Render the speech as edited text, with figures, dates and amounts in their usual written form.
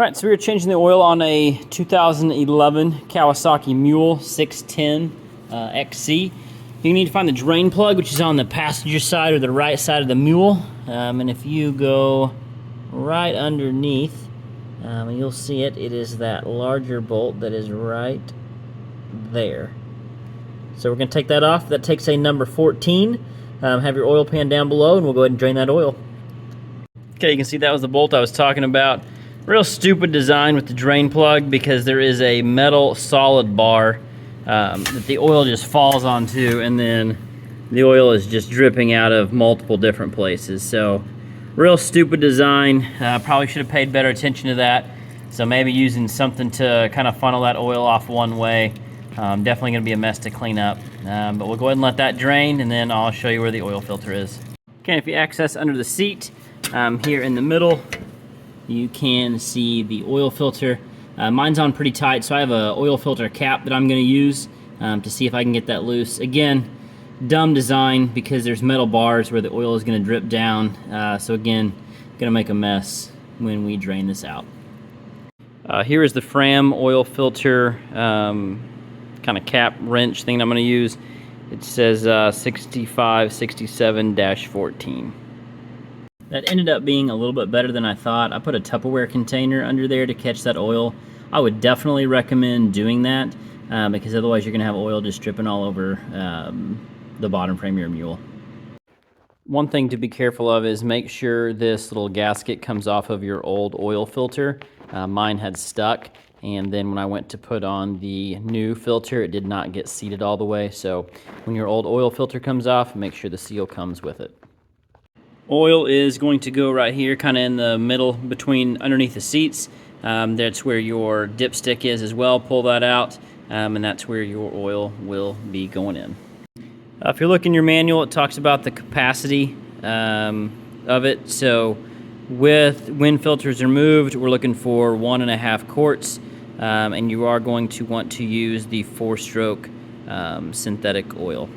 Alright, so we were changing the oil on a 2011 Kawasaki Mule 610 XC. You need to find the drain plug, which is on the passenger side or the right side of the Mule. And if you go right underneath, you'll see it. It is that larger bolt that is right there. So we're going to take that off. That takes a number 14. Have your oil pan down below, and we'll go ahead and drain that oil. Okay, you can see that was the bolt I was talking about. Real stupid design with the drain plug because there is a metal solid bar that the oil just falls onto, and then the oil is just dripping out of multiple different places. So real stupid design. Probably should have paid better attention to that. So maybe using something to kind of funnel that oil off one way. Definitely going to be a mess to clean up. But we'll go ahead and let that drain, and then I'll show you where the oil filter is. Okay, if you access under the seat, here in the middle, you can see the oil filter. Mine's on pretty tight, so I have an oil filter cap that I'm going to use to see if I can get that loose. Again, dumb design because there's metal bars where the oil is going to drip down. So again, going to make a mess when we drain this out. Here is the Fram oil filter kind of cap wrench thing that I'm going to use. It says 6567-14. That ended up being a little bit better than I thought. I put a Tupperware container under there to catch that oil. I would definitely recommend doing that because otherwise you're going to have oil just dripping all over the bottom frame of your Mule. One thing to be careful of is make sure this little gasket comes off of your old oil filter. Mine had stuck, and then when I went to put on the new filter, it did not get seated all the way. So when your old oil filter comes off, make sure the seal comes with it. Oil is going to go right here, kind of in the middle between underneath the seats. That's where your dipstick is as well. Pull that out, and that's where your oil will be going in. If you look in your manual, it talks about the capacity of it. So with when filters are moved, we're looking for 1.5 quarts, and you are going to want to use the 4-stroke synthetic oil.